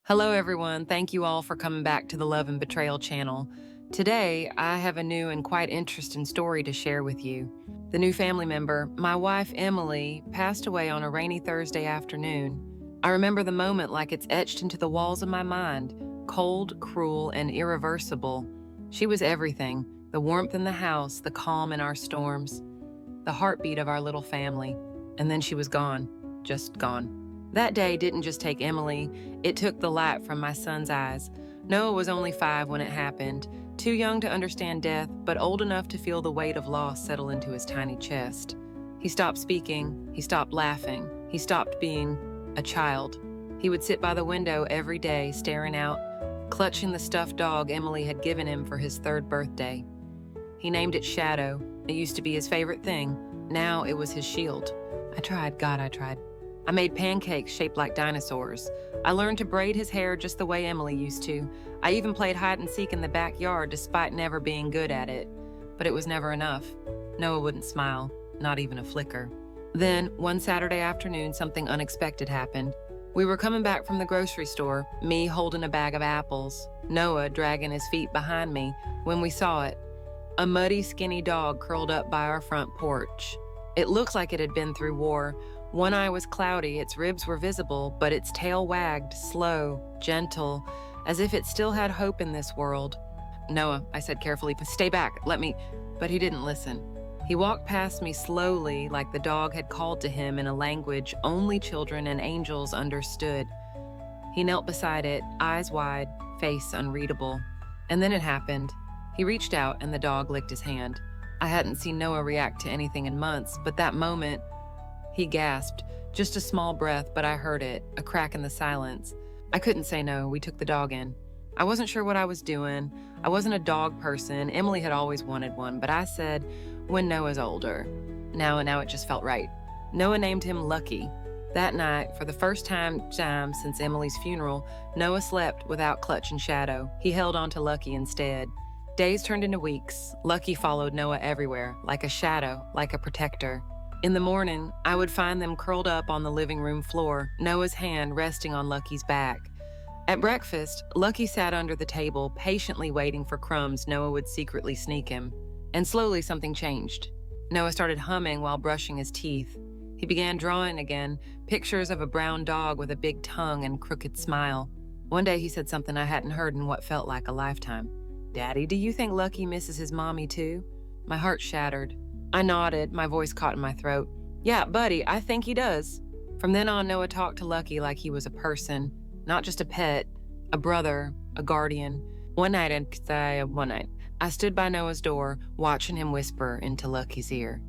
Hello, everyone. Thank you all for coming back to the Love and Betrayal channel. Today, I have a new and quite interesting story to share with you. The new family member, my wife Emily, passed away on a rainy Thursday afternoon. I remember the moment like it's etched into the walls of my mind, cold, cruel, and irreversible. She was everything: the warmth in the house, the calm in our storms, the heartbeat of our little family. And then she was gone, just gone. That day didn't just take Emily, it took the light from my son's eyes. Noah was only 5 when it happened, too young to understand death, but old enough to feel the weight of loss settle into his tiny chest. He stopped speaking, he stopped laughing, he stopped being a child. He would sit by the window every day, staring out, clutching the stuffed dog Emily had given him for his 3rd birthday. He named it Shadow. It used to be his favorite thing. Now it was his shield. I tried, God, I tried. I made pancakes shaped like dinosaurs. I learned to braid his hair just the way Emily used to. I even played hide and seek in the backyard despite never being good at it. But it was never enough. Noah wouldn't smile, not even a flicker. Then, one Saturday afternoon, something unexpected happened. We were coming back from the grocery store, me holding a bag of apples, Noah dragging his feet behind me, when we saw it. A muddy, skinny dog curled up by our front porch. It looked like it had been through war. One eye was cloudy, its ribs were visible, but its tail wagged, slow, gentle, as if it still had hope in this world. "Noah," I said carefully, "stay back, let me—" But he didn't listen. He walked past me slowly, like the dog had called to him in a language only children and angels understood. He knelt beside it, eyes wide, face unreadable. And then it happened. He reached out and the dog licked his hand. I hadn't seen Noah react to anything in months, but that moment, he gasped, just a small breath, but I heard it, a crack in the silence. I couldn't say no. We took the dog in. I wasn't sure what I was doing. I wasn't a dog person. Emily had always wanted one, but I said, when Noah's older. Now it just felt right. Noah named him Lucky. That night, for the first time since Emily's funeral, Noah slept without Clutch and Shadow. He held on to Lucky instead. Days turned into weeks. Lucky followed Noah everywhere, like a shadow, like a protector. In the morning, I would find them curled up on the living room floor, Noah's hand resting on Lucky's back. At breakfast, Lucky sat under the table, patiently waiting for crumbs Noah would secretly sneak him. And slowly something changed. Noah started humming while brushing his teeth. He began drawing again, pictures of a brown dog with a big tongue and crooked smile. One day he said something I hadn't heard in what felt like a lifetime. "Daddy, do you think Lucky misses his mommy too?" My heart shattered. I nodded, my voice caught in my throat. "Yeah, buddy, I think he does." From then on, Noah talked to Lucky like he was a person, not just a pet, a brother, a guardian. One night, I stood by Noah's door, watching him whisper into Lucky's ear.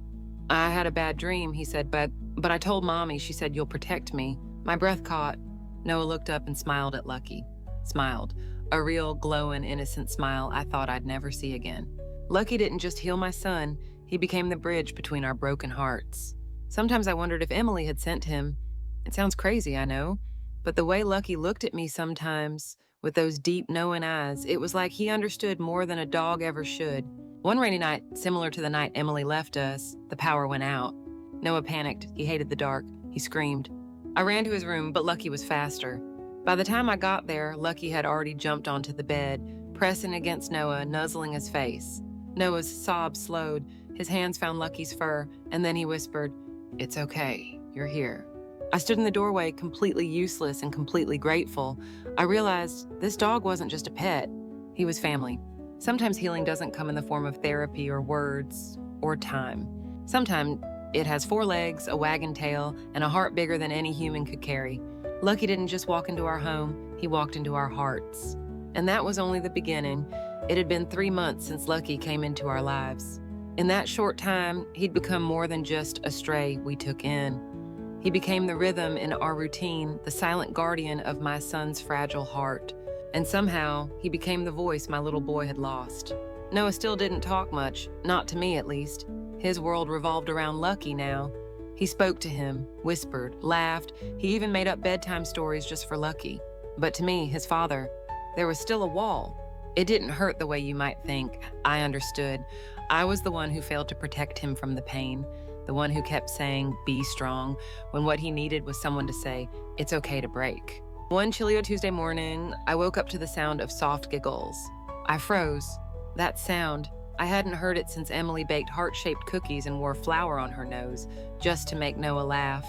"I had a bad dream," he said, but I told Mommy. She said, "You'll protect me." My breath caught. Noah looked up and smiled at Lucky. Smiled. A real, glowing, innocent smile I thought I'd never see again. Lucky didn't just heal my son, he became the bridge between our broken hearts. Sometimes I wondered if Emily had sent him. It sounds crazy, I know, but the way Lucky looked at me sometimes, with those deep, knowing eyes, it was like he understood more than a dog ever should. One rainy night, similar to the night Emily left us, the power went out. Noah panicked. He hated the dark. He screamed. I ran to his room, but Lucky was faster. By the time I got there, Lucky had already jumped onto the bed, pressing against Noah, nuzzling his face. Noah's sobs slowed. His hands found Lucky's fur, and then he whispered, "It's okay, you're here." I stood in the doorway, completely useless and completely grateful. I realized this dog wasn't just a pet. He was family. Sometimes healing doesn't come in the form of therapy or words or time. Sometimes it has 4 legs, a wagging tail, and a heart bigger than any human could carry. Lucky didn't just walk into our home, he walked into our hearts. And that was only the beginning. It had been 3 months since Lucky came into our lives. In that short time, he'd become more than just a stray we took in. He became the rhythm in our routine, the silent guardian of my son's fragile heart. And somehow, he became the voice my little boy had lost. Noah still didn't talk much, not to me at least. His world revolved around Lucky now. He spoke to him, whispered, laughed. He even made up bedtime stories just for Lucky. But to me, his father, there was still a wall. It didn't hurt the way you might think. I understood. I was the one who failed to protect him from the pain, the one who kept saying, "Be strong," when what he needed was someone to say, "It's okay to break." One chilly Tuesday morning, I woke up to the sound of soft giggles. I froze. That sound, I hadn't heard it since Emily baked heart-shaped cookies and wore flour on her nose just to make Noah laugh.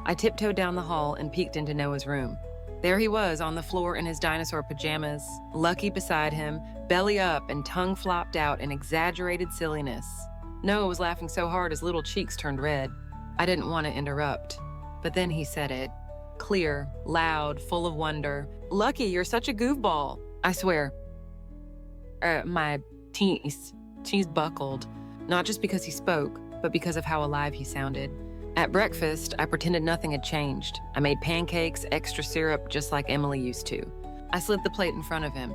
I tiptoed down the hall and peeked into Noah's room. There he was on the floor in his dinosaur pajamas, Lucky beside him, belly up and tongue flopped out in exaggerated silliness. Noah was laughing so hard his little cheeks turned red. I didn't want to interrupt, but then he said it. Clear, loud, full of wonder. "Lucky, you're such a goofball." I swear. My teeth buckled, not just because he spoke, but because of how alive he sounded. At breakfast, I pretended nothing had changed. I made pancakes, extra syrup, just like Emily used to. I slid the plate in front of him.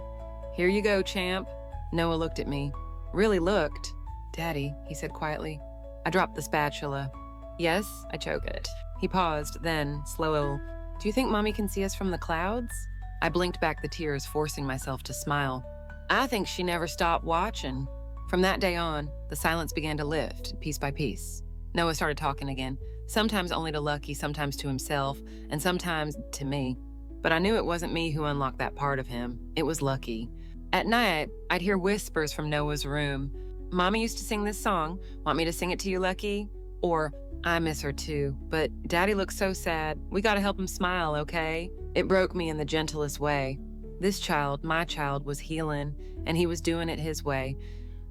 "Here you go, champ." Noah looked at me. Really looked. "Daddy," he said quietly. I dropped the spatula. "Yes," I choked. He paused, then, slow, "Do you think Mommy can see us from the clouds?" I blinked back the tears, forcing myself to smile. "I think she never stopped watching." From that day on, the silence began to lift, piece by piece. Noah started talking again, sometimes only to Lucky, sometimes to himself, and sometimes to me. But I knew it wasn't me who unlocked that part of him. It was Lucky. At night, I'd hear whispers from Noah's room. "Mommy used to sing this song. Want me to sing it to you, Lucky?" Or, "I miss her too, but Daddy looks so sad. We gotta help him smile, okay?" It broke me in the gentlest way. This child, my child, was healing, and he was doing it his way,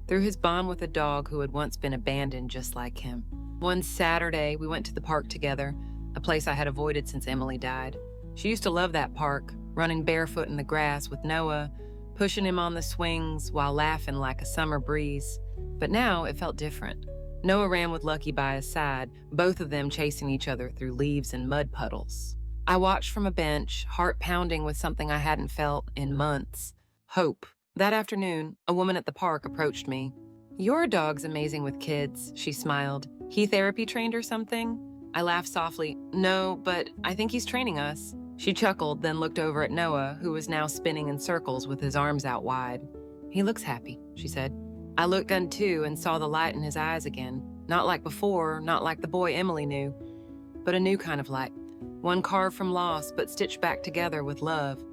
through his bond with a dog who had once been abandoned just like him. One Saturday, we went to the park together, a place I had avoided since Emily died. She used to love that park, running barefoot in the grass with Noah, pushing him on the swings while laughing like a summer breeze. But now it felt different. Noah ran with Lucky by his side, both of them chasing each other through leaves and mud puddles. I watched from a bench, heart pounding with something I hadn't felt in months. Hope. That afternoon, a woman at the park approached me. "Your dog's amazing with kids," she smiled. "He therapy trained or something?" I laughed softly. "No, but I think he's training us." She chuckled, then looked over at Noah, who was now spinning in circles with his arms out wide. "He looks happy," she said. I looked in too and saw the light in his eyes again. Not like before, not like the boy Emily knew, but a new kind of light. One carved from loss, but stitched back together with love.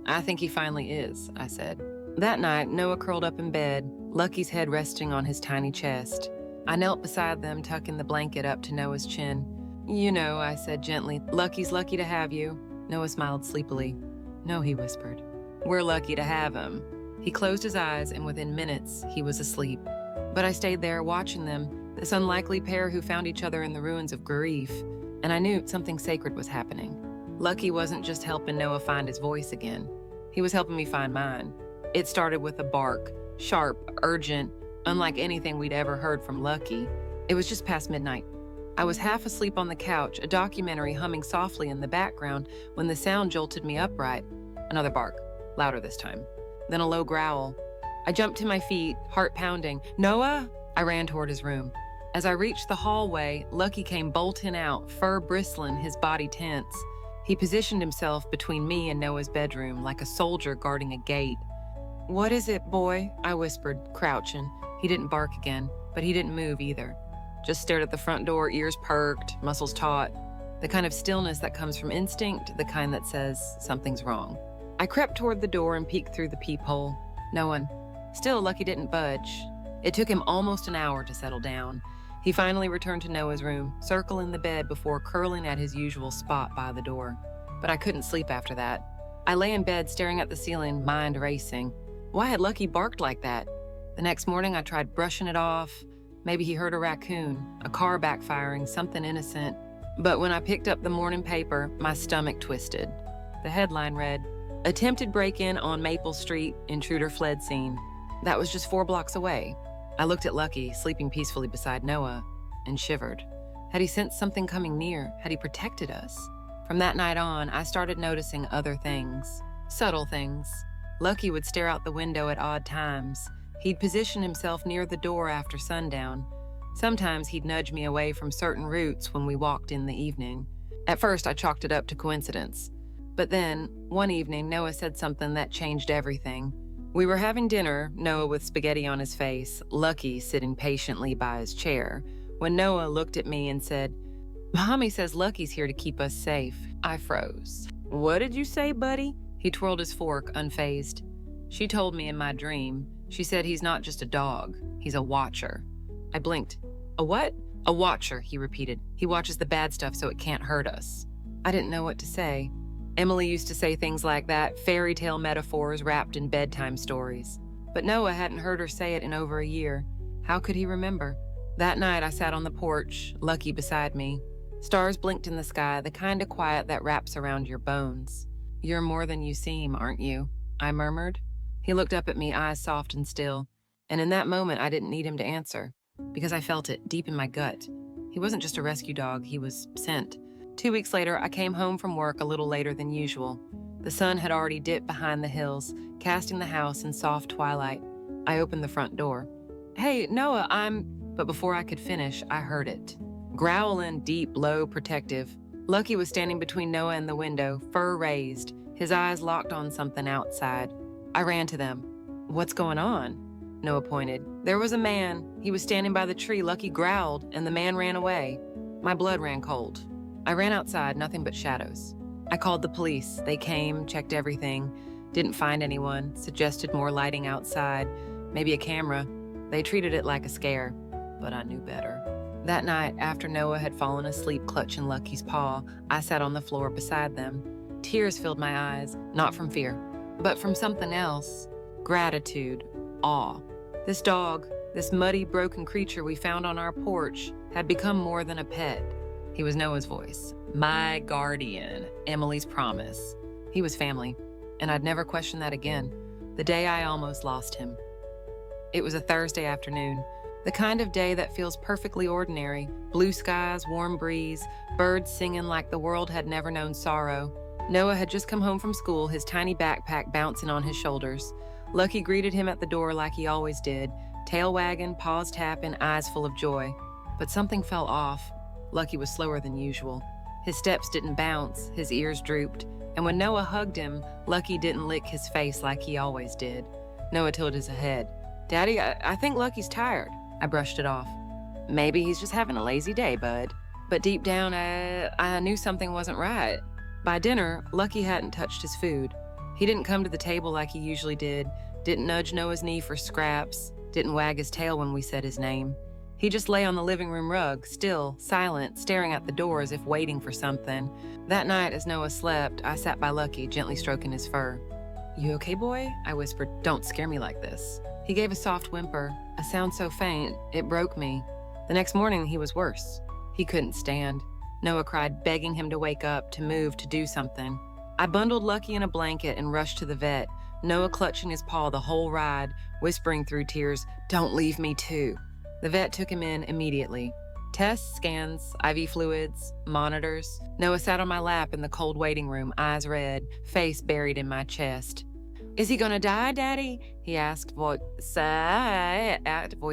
"I think he finally is," I said. That night, Noah curled up in bed, Lucky's head resting on his tiny chest. I knelt beside them, tucking the blanket up to Noah's chin. "You know," I said gently, "Lucky's lucky to have you." Noah smiled sleepily. "No," he whispered. "We're lucky to have him." He closed his eyes, and within minutes, he was asleep. But I stayed there watching them, this unlikely pair who found each other in the ruins of grief, and I knew something sacred was happening. Lucky wasn't just helping Noah find his voice again. He was helping me find mine. It started with a bark, sharp, urgent, unlike anything we'd ever heard from Lucky. It was just past midnight. I was half asleep on the couch, a documentary humming softly in the background, when the sound jolted me upright. Another bark, louder this time. Then a low growl. I jumped to my feet, heart pounding. "Noah!" I ran toward his room. As I reached the hallway, Lucky came bolting out, fur bristling, his body tense. He positioned himself between me and Noah's bedroom, like a soldier guarding a gate. "What is it, boy?" I whispered, crouching. He didn't bark again, but he didn't move either. Just stared at the front door, ears perked, muscles taut. The kind of stillness that comes from instinct, the kind that says something's wrong. I crept toward the door and peeked through the peephole. No one. Still, Lucky didn't budge. It took him almost an hour to settle down. He finally returned to Noah's room, circling the bed before curling at his usual spot by the door. But I couldn't sleep after that. I lay in bed staring at the ceiling, mind racing. Why had Lucky barked like that? The next morning, I tried brushing it off. Maybe he heard a raccoon, a car backfiring, something innocent. But when I picked up the morning paper, my stomach twisted. The headline read, "Attempted break-in on Maple Street, intruder fled scene." That was just 4 blocks away. I looked at Lucky, sleeping peacefully beside Noah, and shivered. Had he sensed something coming near? Had he protected us? From that night on, I started noticing other things. Subtle things. Lucky would stare out the window at odd times. He'd position himself near the door after sundown. Sometimes he'd nudge me away from certain routes when we walked in the evening. At first, I chalked it up to coincidence. But then, one evening, Noah said something that changed everything. We were having dinner, Noah with spaghetti on his face, Lucky sitting patiently by his chair, when Noah looked at me and said, "Mommy says Lucky's here to keep us safe." I froze. What did you say, buddy? He twirled his fork, unfazed. She told me in my dream. She said he's not just a dog, he's a watcher. I blinked. A what? A watcher, he repeated. He watches the bad stuff so it can't hurt us. I didn't know what to say. Emily used to say things like that, fairy tale metaphors wrapped in bedtime stories. But Noah hadn't heard her say it in over a year. How could he remember? That night I sat on the porch, Lucky beside me. Stars blinked in the sky, the kind of quiet that wraps around your bones. You're more than you seem, aren't you? I murmured. He looked up at me, eyes soft and still. And in that moment, I didn't need him to answer, because I felt it deep in my gut. He wasn't just a rescue dog, he was sent. 2 weeks later, I came home from work a little later than usual. The sun had already dipped behind the hills, casting the house in soft twilight. I opened the front door. Hey, Noah, But before I could finish, I heard it. Growling, deep, low, protective. Lucky was standing between Noah and the window, fur raised, his eyes locked on something outside. I ran to them. What's going on? Noah pointed. There was a man. He was standing by the tree. Lucky growled, and the man ran away. My blood ran cold. I ran outside, nothing but shadows. I called the police. They came, checked everything, didn't find anyone, suggested more lighting outside, maybe a camera. They treated it like a scare, but I knew better. That night, after Noah had fallen asleep clutching Lucky's paw, I sat on the floor beside them. Tears filled my eyes, not from fear, but from something else. Gratitude, awe. This dog, this muddy, broken creature we found on our porch, had become more than a pet. He was Noah's voice, my guardian, Emily's promise. He was family, and I'd never question that again, the day I almost lost him. It was a Thursday afternoon, the kind of day that feels perfectly ordinary. Blue skies, warm breeze, birds singing like the world had never known sorrow. Noah had just come home from school, his tiny backpack bouncing on his shoulders. Lucky greeted him at the door like he always did, tail wagging, paws tapping, eyes full of joy. But something fell off. Lucky was slower than usual. His steps didn't bounce, his ears drooped, and when Noah hugged him, Lucky didn't lick his face like he always did. Noah tilted his head. Daddy, I think Lucky's tired. I brushed it off. Maybe he's just having a lazy day, bud. But deep down, I knew something wasn't right. By dinner, Lucky hadn't touched his food. He didn't come to the table like he usually did, didn't nudge Noah's knee for scraps, didn't wag his tail when we said his name. He just lay on the living room rug, still, silent, staring at the door as if waiting for something. That night, as Noah slept, I sat by Lucky, gently stroking his fur. You okay, boy? I whispered. Don't scare me like this. He gave a soft whimper, a sound so faint, it broke me. The next morning, he was worse. He couldn't stand. Noah cried, begging him to wake up, to move, to do something. I bundled Lucky in a blanket and rushed to the vet, Noah clutching his paw the whole ride, whispering through tears, "Don't leave me too." The vet took him in immediately. Tests, scans, IV fluids, monitors. Noah sat on my lap in the cold waiting room, eyes red, face buried in my chest. Is he gonna die, Daddy? He asked, voice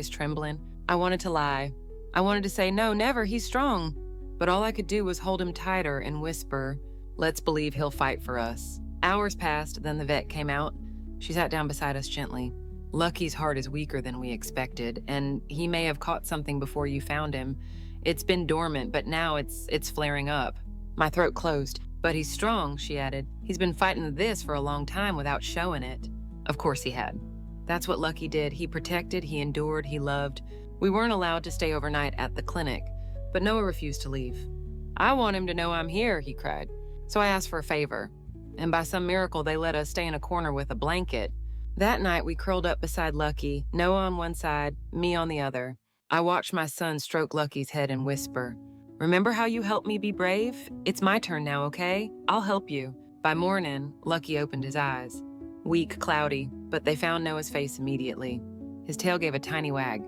trembling. I wanted to lie. I wanted to say, no, never, he's strong. But all I could do was hold him tighter and whisper, let's believe he'll fight for us. Hours passed, then the vet came out. She sat down beside us gently. Lucky's heart is weaker than we expected, and he may have caught something before you found him. It's been dormant, but now it's flaring up. My throat closed. But he's strong, she added. He's been fighting this for a long time without showing it. Of course he had. That's what Lucky did. He protected, he endured, he loved. We weren't allowed to stay overnight at the clinic, but Noah refused to leave. I want him to know I'm here, he cried. So I asked for a favor, and by some miracle they let us stay in a corner with a blanket. That night we curled up beside Lucky, Noah on one side, me on the other. I watched my son stroke Lucky's head and whisper, remember how you helped me be brave? It's my turn now, okay? I'll help you. By morning, Lucky opened his eyes. Weak, cloudy, but they found Noah's face immediately. His tail gave a tiny wag.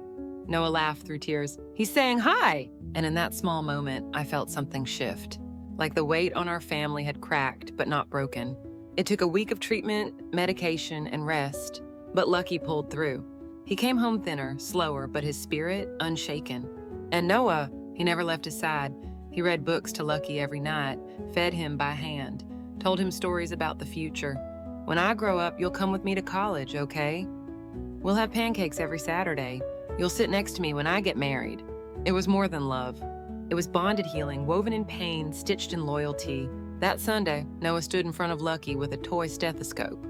Noah laughed through tears. He's saying hi! And in that small moment, I felt something shift. Like the weight on our family had cracked, but not broken. It took a week of treatment, medication, and rest, but Lucky pulled through. He came home thinner, slower, but his spirit unshaken. And Noah, he never left his side. He read books to Lucky every night, fed him by hand, told him stories about the future. When I grow up, you'll come with me to college, okay? We'll have pancakes every Saturday. You'll sit next to me when I get married. It was more than love. It was bonded healing, woven in pain, stitched in loyalty. That Sunday, Noah stood in front of Lucky with a toy stethoscope.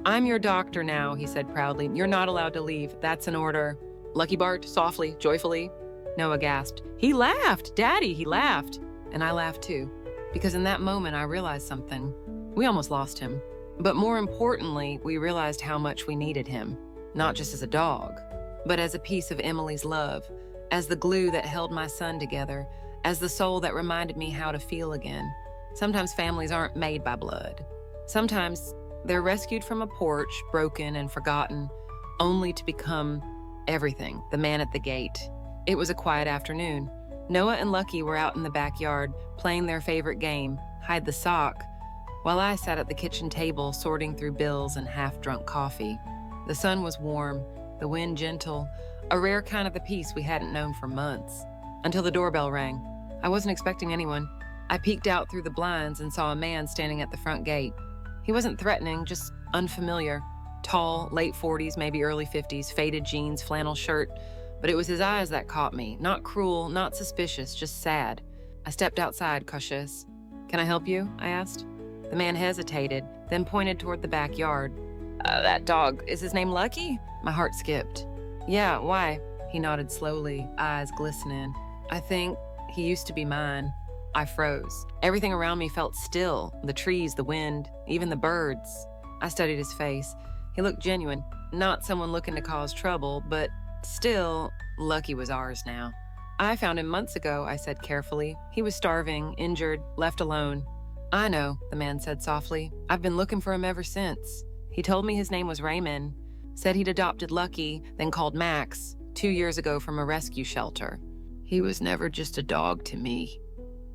"I'm your doctor now," he said proudly. "You're not allowed to leave. That's an order." Lucky barked softly, joyfully. Noah gasped. "He laughed! Daddy, he laughed!" And I laughed too, because in that moment I realized something. We almost lost him. But more importantly, we realized how much we needed him, not just as a dog, but as a piece of Emily's love, as the glue that held my son together, as the soul that reminded me how to feel again. Sometimes families aren't made by blood. Sometimes they're rescued from a porch, broken and forgotten, only to become everything, the man at the gate. It was a quiet afternoon. Noah and Lucky were out in the backyard, playing their favorite game, hide the sock, while I sat at the kitchen table sorting through bills and half-drunk coffee. The sun was warm, the wind gentle, a rare kind of the peace we hadn't known for months, until the doorbell rang. I wasn't expecting anyone. I peeked out through the blinds and saw a man standing at the front gate. He wasn't threatening, just unfamiliar. Tall, late 40s, maybe early 50s, faded jeans, flannel shirt. But it was his eyes that caught me. Not cruel, not suspicious, just sad. I stepped outside, cautious. "Can I help you?" I asked. The man hesitated, then pointed toward the backyard. That dog, is his name Lucky?" My heart skipped. "Yeah, why?" He nodded slowly, eyes glistening. "I think he used to be mine." I froze. Everything around me felt still. The trees, the wind, even the birds. I studied his face. He looked genuine. Not someone looking to cause trouble, but still, Lucky was ours now. "I found him months ago," I said carefully. "He was starving, injured, left alone." "I know," the man said softly. "I've been looking for him ever since." He told me his name was Raymond, said he'd adopted Lucky, then called Max, 2 years ago from a rescue shelter. "He was never just a dog to me,"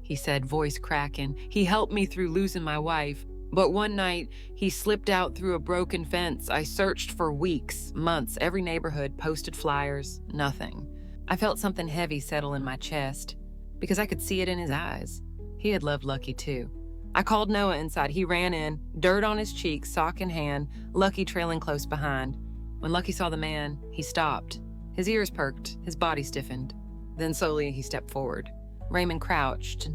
he said, voice cracking. "He helped me through losing my wife. But one night, he slipped out through a broken fence. I searched for weeks, months, every neighborhood, posted flyers, nothing. I felt something heavy settle in my chest, because I could see it in his eyes. He had loved Lucky too. I called Noah inside. He ran in, dirt on his cheeks, sock in hand, Lucky trailing close behind. When Lucky saw the man, he stopped. His ears perked, his body stiffened. Then slowly he stepped forward. Raymond crouched.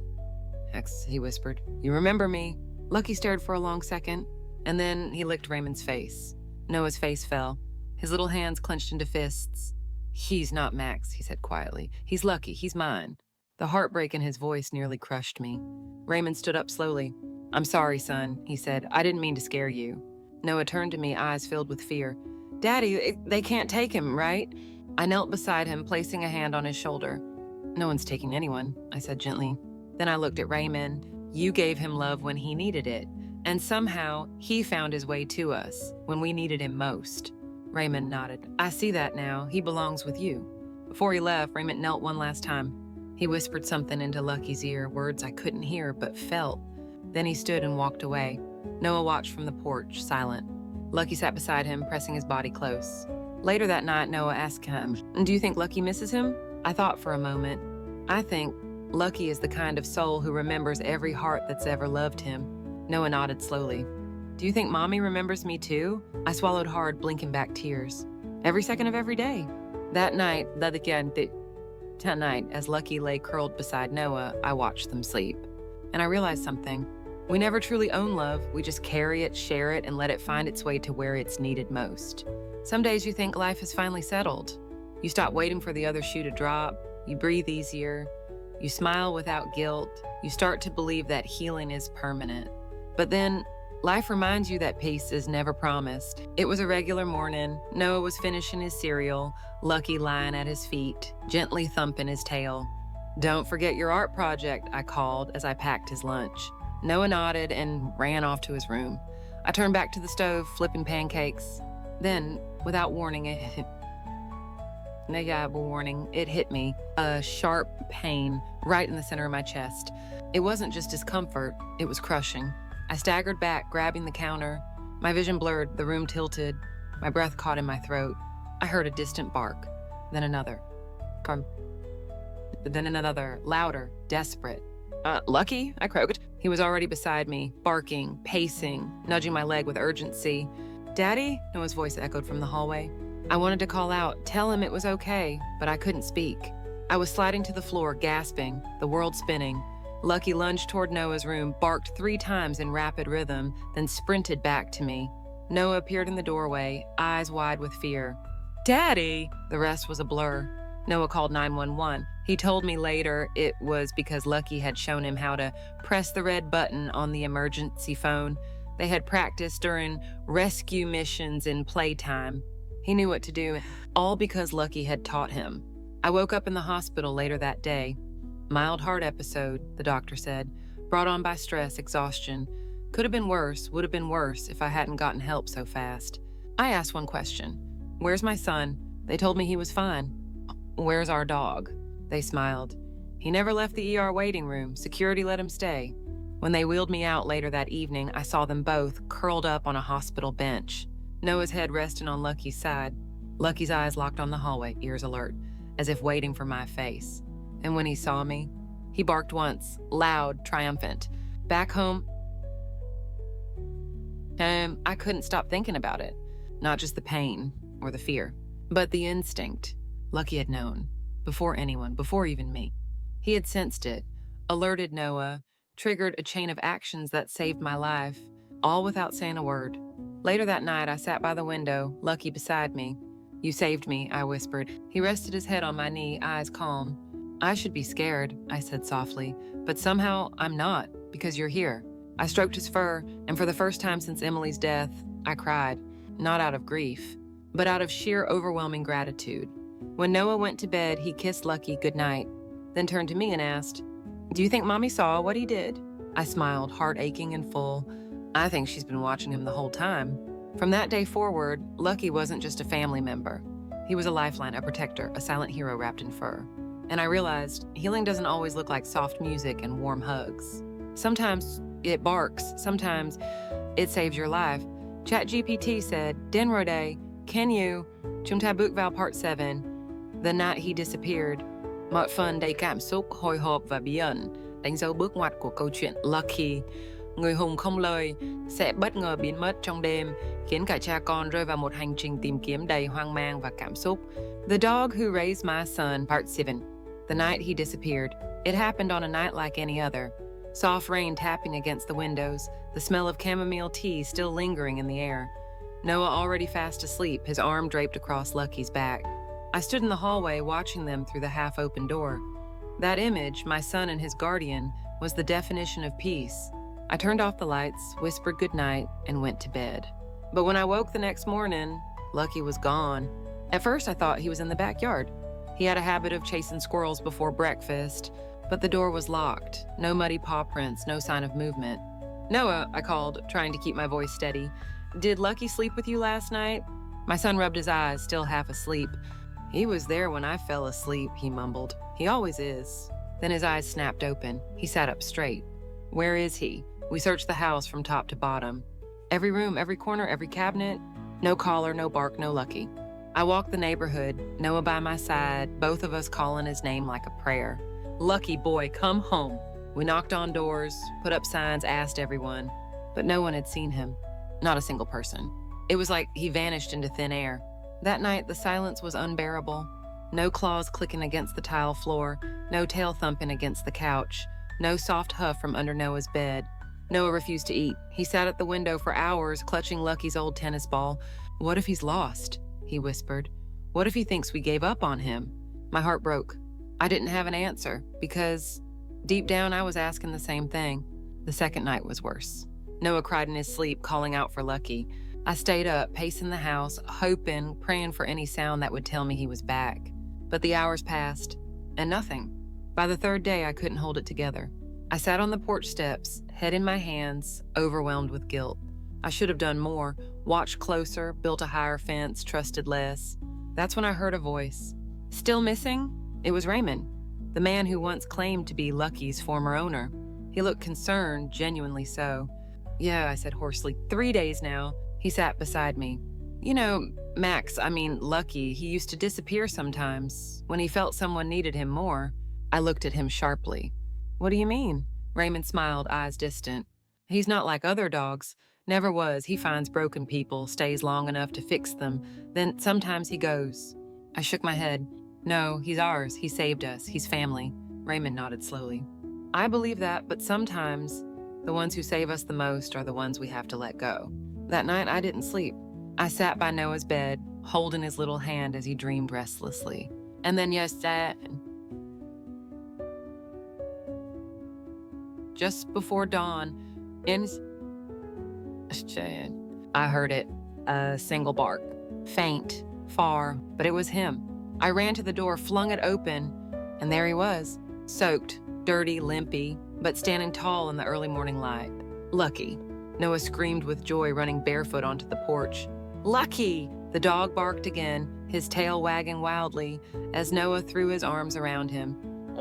"Hex," he whispered. "You remember me?" Lucky stared for a long second, and then he licked Raymond's face. Noah's face fell. His little hands clenched into fists. "He's not Max," he said quietly. "He's Lucky. He's mine." The heartbreak in his voice nearly crushed me. Raymond stood up slowly. "I'm sorry, son," he said. "I didn't mean to scare you." Noah turned to me, eyes filled with fear. "Daddy, they can't take him, right?" I knelt beside him, placing a hand on his shoulder. "No one's taking anyone," I said gently. Then I looked at Raymond. "You gave him love when he needed it, and somehow he found his way to us when we needed him most." Raymond nodded. "I see that now. He belongs with you." Before he left, Raymond knelt one last time. He whispered something into Lucky's ear, words I couldn't hear but felt. Then he stood and walked away. Noah watched from the porch, silent. Lucky sat beside him, pressing his body close. Later that night, Noah asked him, "Do you think Lucky misses him?" I thought for a moment. I think Lucky is the kind of soul who remembers every heart that's ever loved him. Noah nodded slowly. "Do you think Mommy remembers me too?" I swallowed hard, blinking back tears. "Every second of every day." That night, as Lucky lay curled beside Noah, I watched them sleep. And I realized something. We never truly own love. We just carry it, share it, and let it find its way to where it's needed most. Some days you think life has finally settled. You stop waiting for the other shoe to drop. You breathe easier. You smile without guilt. You start to believe that healing is permanent. But then, life reminds you that peace is never promised. It was a regular morning. Noah was finishing his cereal, Lucky lying at his feet, gently thumping his tail. "Don't forget your art project," I called as I packed his lunch. Noah nodded and ran off to his room. I turned back to the stove, flipping pancakes. Then, without warning, it hit me, a sharp pain right in the center of my chest. It wasn't just discomfort, it was crushing. I staggered back, grabbing the counter. My vision blurred, the room tilted, my breath caught in my throat. I heard a distant bark, then another. Then another, louder, desperate. "Lucky?" I croaked. He was already beside me, barking, pacing, nudging my leg with urgency. "Daddy?" Noah's voice echoed from the hallway. I wanted to call out, tell him it was okay, but I couldn't speak. I was sliding to the floor, gasping, the world spinning. Lucky lunged toward Noah's room, barked 3 times in rapid rhythm, then sprinted back to me. Noah appeared in the doorway, eyes wide with fear. "Daddy!" The rest was a blur. Noah called 911. He told me later it was because Lucky had shown him how to press the red button on the emergency phone. They had practiced during rescue missions in playtime. He knew what to do, all because Lucky had taught him. I woke up in the hospital later that day. Mild heart episode, the doctor said, brought on by stress, exhaustion. Could have been worse, would have been worse if I hadn't gotten help so fast. I asked one question. "Where's my son?" They told me he was fine. "Where's our dog?" They smiled. "He never left the ER waiting room. Security let him stay." When they wheeled me out later that evening, I saw them both curled up on a hospital bench. Noah's head resting on Lucky's side. Lucky's eyes locked on the hallway, ears alert, as if waiting for my face. And when he saw me, he barked once, loud, triumphant. Back home, I couldn't stop thinking about it. Not just the pain or the fear, but the instinct. Lucky had known. Before anyone, before even me. He had sensed it, alerted Noah, triggered a chain of actions that saved my life, all without saying a word. Later that night, I sat by the window, Lucky beside me. "You saved me," I whispered. He rested his head on my knee, eyes calm. "I should be scared," I said softly, "but somehow I'm not, because you're here." I stroked his fur, and for the first time since Emily's death, I cried, not out of grief, but out of sheer overwhelming gratitude. When Noah went to bed, he kissed Lucky goodnight, then turned to me and asked, "Do you think Mommy saw what he did?" I smiled, heart aching and full. I think she's been watching him the whole time. From that day forward, Lucky wasn't just a family member. He was a lifeline, a protector, a silent hero wrapped in fur. And I realized healing doesn't always look like soft music and warm hugs. Sometimes it barks, sometimes it saves your life. ChatGPT said, "Denrode, can you, Chúng ta bước vào part 7, the night he disappeared. Mọi phần đầy cảm xúc, hồi hộp và bí ẩn, đánh dấu bước ngoặt của câu chuyện Lucky. Người hùng không lời sẽ bất ngờ biến mất trong đêm, khiến cả cha con rơi vào một hành trình tìm kiếm đầy hoang mang và cảm xúc. The Dog Who Raised My Son, Part 7. The night he disappeared. It happened on a night like any other. Soft rain tapping against the windows, the smell of chamomile tea still lingering in the air. Noah already fast asleep, his arm draped across Lucky's back. I stood in the hallway watching them through the half-open door. That image, my son and his guardian, was the definition of peace. I turned off the lights, whispered goodnight, and went to bed. But when I woke the next morning, Lucky was gone. At first, I thought he was in the backyard. He had a habit of chasing squirrels before breakfast, but the door was locked. No muddy paw prints, no sign of movement. "Noah," I called, trying to keep my voice steady. "Did Lucky sleep with you last night?" My son rubbed his eyes, still half asleep. "He was there when I fell asleep," he mumbled. "He always is." Then his eyes snapped open. He sat up straight. "Where is he?" We searched the house from top to bottom. Every room, every corner, every cabinet. No collar, no bark, no Lucky. I walked the neighborhood, Noah by my side, both of us calling his name like a prayer. "Lucky boy, come home." We knocked on doors, put up signs, asked everyone, but no one had seen him. Not a single person. It was like he vanished into thin air. That night, the silence was unbearable. No claws clicking against the tile floor, no tail thumping against the couch, no soft huff from under Noah's bed. Noah refused to eat. He sat at the window for hours, clutching Lucky's old tennis ball. "What if he's lost?" he whispered. "What if he thinks we gave up on him?" My heart broke. I didn't have an answer, because deep down I was asking the same thing. The second night was worse. Noah cried in his sleep, calling out for Lucky. I stayed up, pacing the house, hoping, praying for any sound that would tell me he was back. But the hours passed, and nothing. By the third day, I couldn't hold it together. I sat on the porch steps, head in my hands, overwhelmed with guilt. I should have done more, watched closer, built a higher fence, trusted less. That's when I heard a voice. Still missing? It was Raymond, the man who once claimed to be Lucky's former owner. He looked concerned, genuinely so. "Yeah," I said hoarsely, 3 days now. He sat beside me. "You know, Lucky, he used to disappear sometimes, when he felt someone needed him more." I looked at him sharply. "What do you mean?" Raymond smiled, eyes distant. "He's not like other dogs. Never was. He finds broken people, stays long enough to fix them. Then sometimes he goes." I shook my head. "No, he's ours. He saved us. He's family." Raymond nodded slowly. I believe that, but sometimes the ones who save us the most are the ones we have to let go. That night, I didn't sleep. I sat by Noah's bed, holding his little hand as he dreamed restlessly. And then, just before dawn, I heard it, a single bark. Faint, far, but it was him. I ran to the door, flung it open, and there he was, soaked, dirty, limpy, but standing tall in the early morning light. Lucky. Noah screamed with joy, running barefoot onto the porch. Lucky! The dog barked again, his tail wagging wildly as Noah threw his arms around him.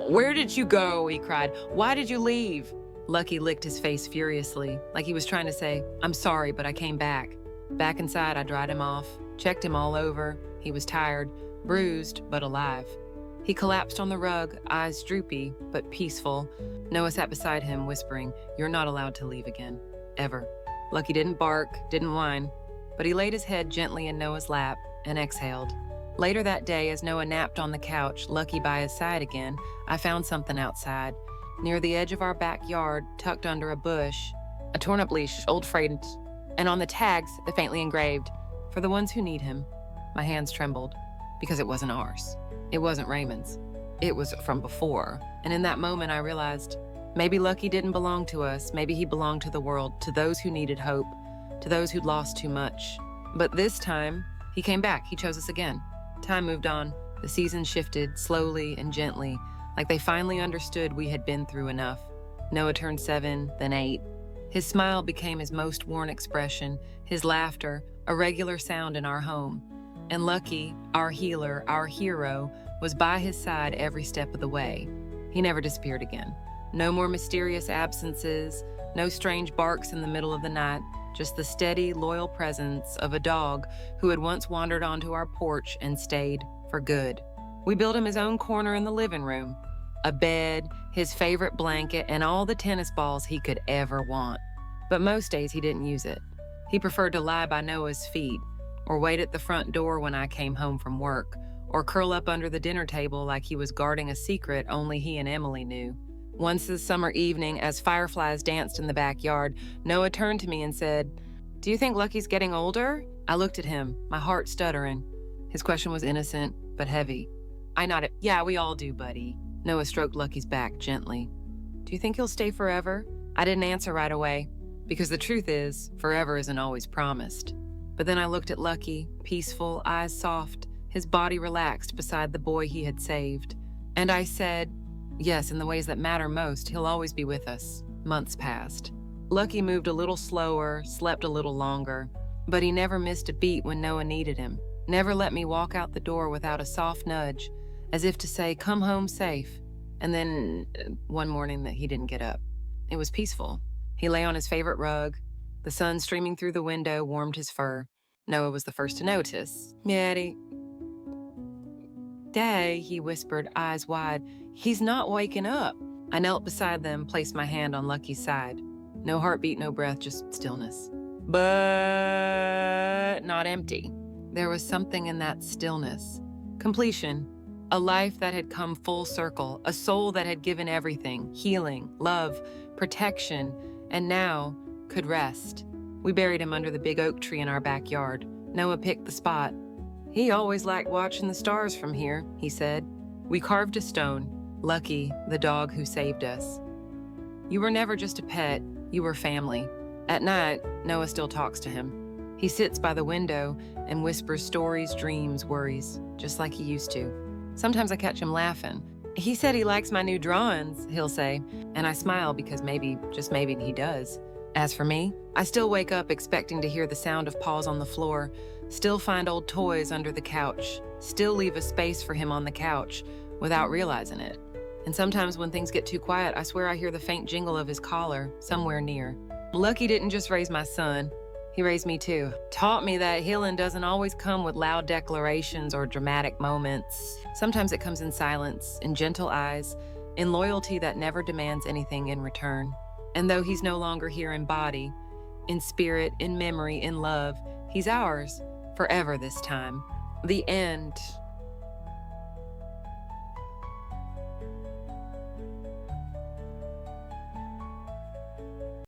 Where did you go? He cried. Why did you leave? Lucky licked his face furiously, like he was trying to say, I'm sorry, but I came back. Back inside, I dried him off, checked him all over. He was tired, bruised, but alive. He collapsed on the rug, eyes droopy, but peaceful. Noah sat beside him, whispering, You're not allowed to leave again. Ever. Lucky didn't bark, didn't whine, but he laid his head gently in Noah's lap and exhaled. Later that day, as Noah napped on the couch, Lucky by his side again, I found something outside. Near the edge of our backyard, tucked under a bush, a torn-up leash, old frayed, and on the tags, faintly engraved, for the ones who need him. My hands trembled, because it wasn't ours. It wasn't Raymond's. It was from before. And in that moment, I realized maybe Lucky didn't belong to us. Maybe he belonged to the world, to those who needed hope, to those who'd lost too much. But this time, he came back. He chose us again. Time moved on. The seasons shifted slowly and gently, like they finally understood we had been through enough. Noah turned 7, then 8. His smile became his most worn expression, his laughter, a regular sound in our home. And Lucky, our healer, our hero, was by his side every step of the way. He never disappeared again. No more mysterious absences, no strange barks in the middle of the night, just the steady, loyal presence of a dog who had once wandered onto our porch and stayed for good. We built him his own corner in the living room, a bed, his favorite blanket, and all the tennis balls he could ever want. But most days he didn't use it. He preferred to lie by Noah's feet, or wait at the front door when I came home from work, or curl up under the dinner table like he was guarding a secret only he and Emily knew. Once this summer evening, as fireflies danced in the backyard, Noah turned to me and said, Do you think Lucky's getting older? I looked at him, my heart stuttering. His question was innocent, but heavy. I nodded. Yeah, we all do, buddy. Noah stroked Lucky's back gently. Do you think he'll stay forever? I didn't answer right away, because the truth is, forever isn't always promised. But then I looked at Lucky, peaceful, eyes soft, his body relaxed beside the boy he had saved. And I said, yes, in the ways that matter most, he'll always be with us. Months passed. Lucky moved a little slower, slept a little longer, but he never missed a beat when Noah needed him. Never let me walk out the door without a soft nudge, as if to say, come home safe. And then one morning that he didn't get up. It was peaceful. He lay on his favorite rug. The sun streaming through the window warmed his fur. Noah was the first to notice. Daddy, he whispered, eyes wide. He's not waking up. I knelt beside them, placed my hand on Lucky's side. No heartbeat, no breath, just stillness. But not empty. There was something in that stillness. Completion. A life that had come full circle, a soul that had given everything, healing, love, protection, and now could rest. We buried him under the big oak tree in our backyard. Noah picked the spot. He always liked watching the stars from here, he said. We carved a stone. Lucky, the dog who saved us. You were never just a pet, you were family. At night, Noah still talks to him. He sits by the window and whispers stories, dreams, worries, just like he used to. Sometimes I catch him laughing. He said he likes my new drawings, he'll say, and I smile because maybe, just maybe, he does. As for me, I still wake up expecting to hear the sound of paws on the floor, still find old toys under the couch, still leave a space for him on the couch without realizing it. And sometimes when things get too quiet, I swear I hear the faint jingle of his collar somewhere near. Lucky didn't just raise my son. He raised me too. Taught me that healing doesn't always come with loud declarations or dramatic moments. Sometimes it comes in silence, in gentle eyes, in loyalty that never demands anything in return. And though he's no longer here in body, in spirit, in memory, in love, he's ours, forever this time. The end.